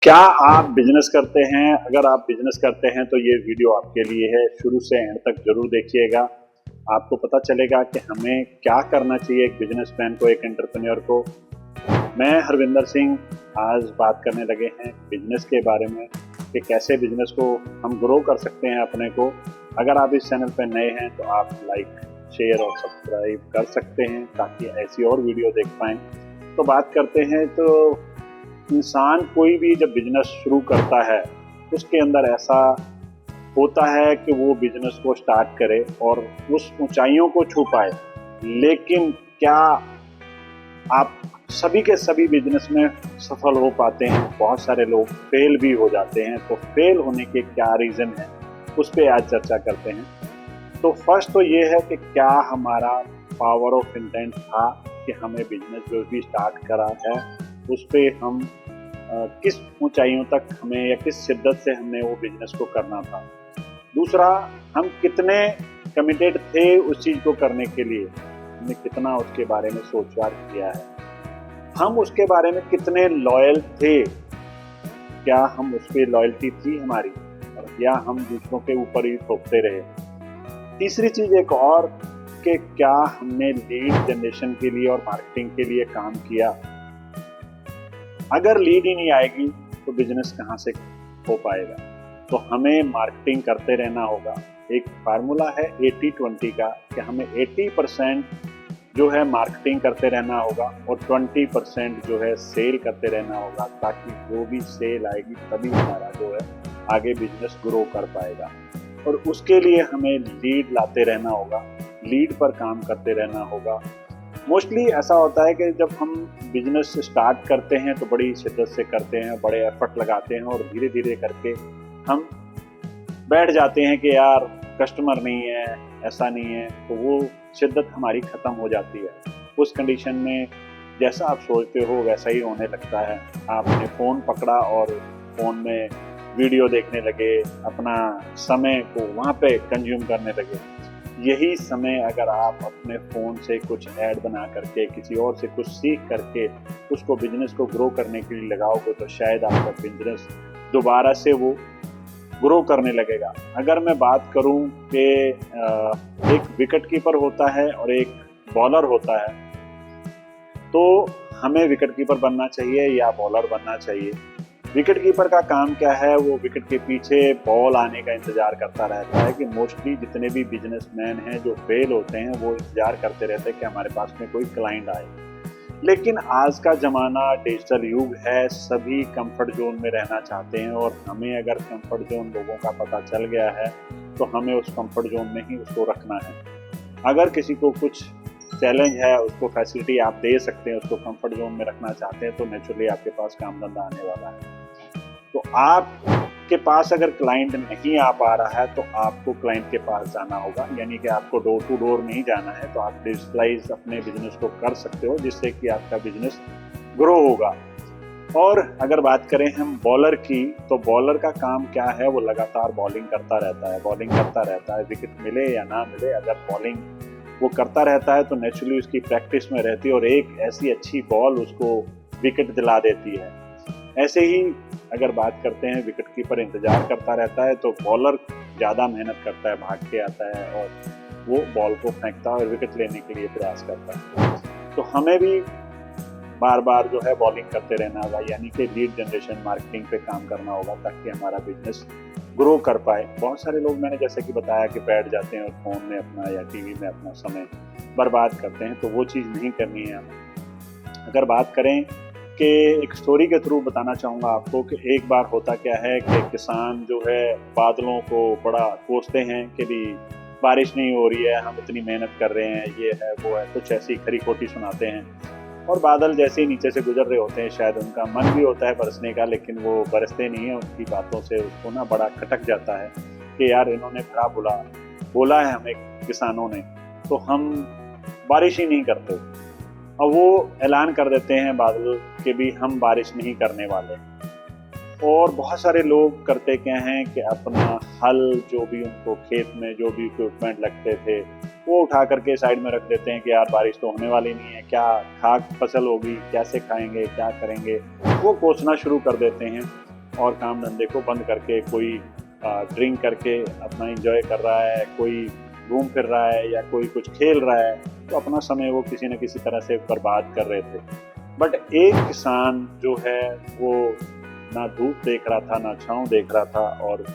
क्या आप बिजनेस करते हैं? अगर आप बिजनेस करते हैं तो ये वीडियो आपके लिए है। शुरू से एंड तक जरूर देखिएगा। आपको पता चलेगा कि हमें क्या करना चाहिए एक बिजनेसमैन को, एक एंटरप्रेन्योर को। मैं हरविंदर सिंह आज बात करने लगे हैं बिजनेस के बारे में कि कैसे बिजनेस को हम ग्रो कर सकते हैं अपने को। अगर आप इस चैनल पर नए हैं तो आप लाइक, शेयर और सब्सक्राइब कर सकते हैं ताकि ऐसी और वीडियो देख पाएँ। तो बात करते हैं। तो इंसान कोई भी जब बिजनेस शुरू करता है उसके अंदर ऐसा होता है कि वो बिजनेस को स्टार्ट करे और उस ऊंचाइयों को छू पाए। लेकिन क्या आप सभी के सभी बिजनेस में सफल हो पाते हैं? बहुत सारे लोग फेल भी हो जाते हैं। तो फेल होने के क्या रीज़न है, उस पर आज चर्चा करते हैं। तो फर्स्ट तो ये है कि क्या हमारा पावर ऑफ इंटेंट था कि हमें बिजनेस जो भी स्टार्ट करा है उस पर हम किस ऊंचाइयों तक हमें या किस शिद्दत से हमने वो बिजनेस को करना था। दूसरा, हम कितने कमिटेड थे उस चीज़ को करने के लिए, हमने कितना उसके बारे में सोच विचार किया है, हम उसके बारे में कितने लॉयल थे, क्या हम उस पर लॉयल्टी थी हमारी, और या हम दूसरों के ऊपर ही थोपते रहे। तीसरी चीज़ एक और कि क्या हमने लीड जनरेशन के लिए और मार्केटिंग के लिए काम किया। अगर लीड ही नहीं आएगी तो बिजनेस कहाँ से हो पाएगा। तो हमें मार्केटिंग करते रहना होगा। एक फार्मूला है 80-20 का कि हमें 80% जो है मार्केटिंग करते रहना होगा और 20% जो है सेल करते रहना होगा, ताकि जो भी सेल आएगी तभी हमारा जो है आगे बिजनेस ग्रो कर पाएगा। और उसके लिए हमें लीड लाते रहना होगा, लीड पर काम करते रहना होगा। मोस्टली ऐसा होता है कि जब हम बिजनेस स्टार्ट करते हैं तो बड़ी शिद्दत से करते हैं, बड़े एफर्ट लगाते हैं और धीरे धीरे करके हम बैठ जाते हैं कि यार कस्टमर नहीं है, ऐसा नहीं है, तो वो शिद्दत हमारी ख़त्म हो जाती है। उस कंडीशन में जैसा आप सोचते हो वैसा ही होने लगता है। आपने फ़ोन पकड़ा और फ़ोन में वीडियो देखने लगे, अपना समय को वहाँ पे कंज्यूम करने लगे। यही समय अगर आप अपने फ़ोन से कुछ ऐड बना करके, किसी और से कुछ सीख करके उसको बिजनेस को ग्रो करने के लिए लगाओगे तो शायद आपका बिजनेस दोबारा से वो ग्रो करने लगेगा। अगर मैं बात करूं कि एक विकेट कीपर होता है और एक बॉलर होता है, तो हमें विकेट कीपर बनना चाहिए या बॉलर बनना चाहिए। विकेट कीपर का काम क्या है? वो विकेट के पीछे बॉल आने का इंतजार करता रहता है। कि मोस्टली जितने भी बिजनेसमैन हैं जो फेल होते हैं वो इंतजार करते रहते हैं कि हमारे पास में कोई क्लाइंट आए। लेकिन आज का ज़माना डिजिटल युग है, सभी कंफर्ट जोन में रहना चाहते हैं और हमें अगर कंफर्ट जोन लोगों का पता चल गया है तो हमें उस कंफर्ट जोन में ही उसको रखना है। अगर किसी को कुछ चैलेंज है, उसको फैसिलिटी आप दे सकते हैं, उसको कंफर्ट जोन में रखना चाहते हैं, तो नेचुरली आपके पास काम धंधा आने वाला है। तो आपके पास अगर क्लाइंट नहीं आ पा रहा है तो आपको क्लाइंट के पास जाना होगा, यानी कि आपको डोर टू डोर नहीं जाना है। तो आप डिजिटलाइज अपने बिजनेस को कर सकते हो जिससे कि आपका बिजनेस ग्रो होगा। और अगर बात करें हम बॉलर की, तो बॉलर का काम क्या है? वो लगातार बॉलिंग करता रहता है, विकेट मिले या ना मिले, अगर बॉलिंग वो करता रहता है तो नेचुरली उसकी प्रैक्टिस में रहती है और एक ऐसी अच्छी बॉल उसको विकेट दिला देती है। ऐसे ही अगर बात करते हैं, विकेट कीपर इंतजार करता रहता है तो बॉलर ज़्यादा मेहनत करता है, भाग के आता है और वो बॉल को फेंकता है और विकेट लेने के लिए प्रयास करता है। तो हमें भी बार बार जो है बॉलिंग करते रहना होगा, यानी कि लीड जनरेशन मार्केटिंग पे काम करना होगा ताकि हमारा बिजनेस ग्रो कर पाए। बहुत सारे लोग, मैंने जैसे कि बताया, कि बैठ जाते हैं और फ़ोन में अपना या टीवी में अपना समय बर्बाद करते हैं, तो वो चीज़ नहीं करनी है हमें। अगर बात करें कि एक स्टोरी के थ्रू बताना चाहूँगा आपको कि एक बार होता क्या है कि किसान जो है बादलों को बड़ा कोसते हैं कि भी बारिश नहीं हो रही है, हम इतनी मेहनत कर रहे हैं, ये है वो है, कुछ ऐसी खरी खोटी सुनाते हैं। और बादल जैसे ही नीचे से गुजर रहे होते हैं, शायद उनका मन भी होता है बरसने का, लेकिन वो बरसते नहीं हैं। उनकी बातों से उसको ना बड़ा खटक जाता है कि यार इन्होंने क्या बोला है हमें किसानों ने, तो हम बारिश ही नहीं करते। और वो ऐलान कर देते हैं बादल कि भी हम बारिश नहीं करने वाले। और बहुत सारे लोग करते क्या हैं कि अपना हल, जो भी उनको खेत में जो भी इक्विपमेंट लगते थे, वो उठा करके साइड में रख देते हैं कि यार बारिश तो होने वाली नहीं है, क्या खाक फसल होगी, कैसे खाएंगे, क्या करेंगे, वो कोसना शुरू कर देते हैं। और काम धंधे को बंद करके, कोई ड्रिंक करके अपना एंजॉय कर रहा है, कोई घूम फिर रहा है या कोई कुछ खेल रहा है, तो अपना समय वो किसी न किसी तरह से बर्बाद कर रहे थे। बट एक किसान जो है वो ना धूप देख रहा था ना छाँव देख रहा था, और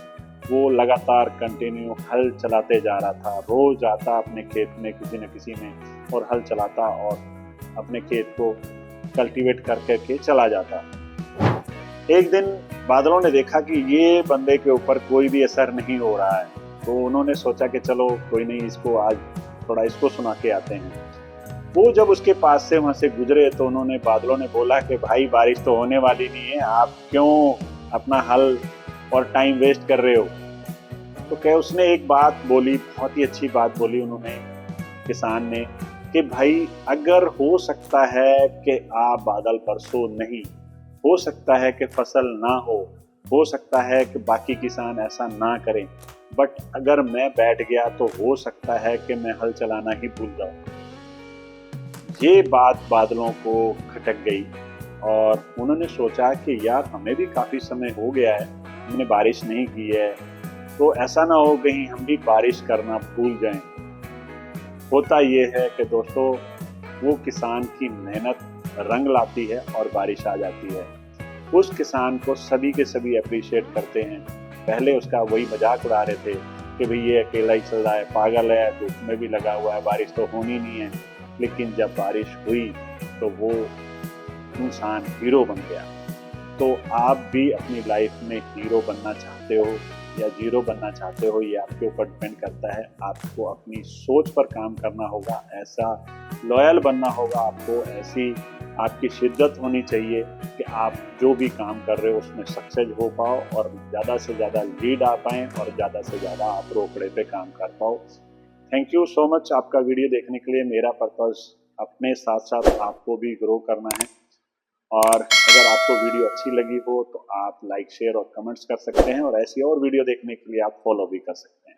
वो लगातार कंटिन्यू हल चलाते जा रहा था। रोज आता अपने खेत में किसी न किसी में और हल चलाता और अपने खेत को कल्टीवेट कर करके चला जाता। एक दिन बादलों ने देखा कि ये बंदे के ऊपर कोई भी असर नहीं हो रहा है, तो उन्होंने सोचा कि चलो कोई नहीं, इसको आज थोड़ा इसको सुना के आते हैं। वो जब उसके पास से वहां से गुजरे तो उन्होंने बादलों ने बोला कि भाई बारिश तो होने वाली नहीं है, आप क्यों अपना हल और टाइम वेस्ट कर रहे हो। तो क्या उसने एक बात बोली, बहुत ही अच्छी बात बोली उन्होंने, किसान ने, कि भाई अगर हो सकता है कि आप बादल बरसो नहीं, हो सकता है कि फसल ना हो सकता है कि बाकी किसान ऐसा ना करें, बट अगर मैं बैठ गया तो हो सकता है कि मैं हल चलाना ही भूल जाऊं। ये बात बादलों को खटक गई और उन्होंने सोचा कि यार हमें भी काफी समय हो गया है, हमने बारिश नहीं की है, तो ऐसा ना हो कहीं हम भी बारिश करना भूल जाएं। होता ये है कि दोस्तों, वो किसान की मेहनत रंग लाती है और बारिश आ जाती है। उस किसान को सभी के सभी अप्रिशिएट करते हैं। पहले उसका वही मजाक उड़ा रहे थे कि भाई ये अकेला ही चल रहा है, पागल है, धूप में भी लगा हुआ है, बारिश तो होनी नहीं है। लेकिन जब बारिश हुई तो वो इंसान हीरो बन गया। तो आप भी अपनी लाइफ में हीरो बनना चाहते हो या जीरो बनना चाहते हो, ये आपके ऊपर डिपेंड करता है। आपको अपनी सोच पर काम करना होगा, ऐसा लॉयल बनना होगा आपको, ऐसी आपकी शिद्दत होनी चाहिए कि आप जो भी काम कर रहे हो उसमें सक्सेस हो पाओ और ज़्यादा से ज़्यादा लीड आ पाएँ और ज़्यादा से ज़्यादा आप रोकड़े पे काम कर पाओ। थैंक यू सो मच आपका वीडियो देखने के लिए। मेरा पर्पस अपने साथ साथ आपको भी ग्रो करना है, और अगर आपको वीडियो अच्छी लगी हो तो आप लाइक, शेयर और कमेंट्स कर सकते हैं, और ऐसी और वीडियो देखने के लिए आप फॉलो भी कर सकते हैं।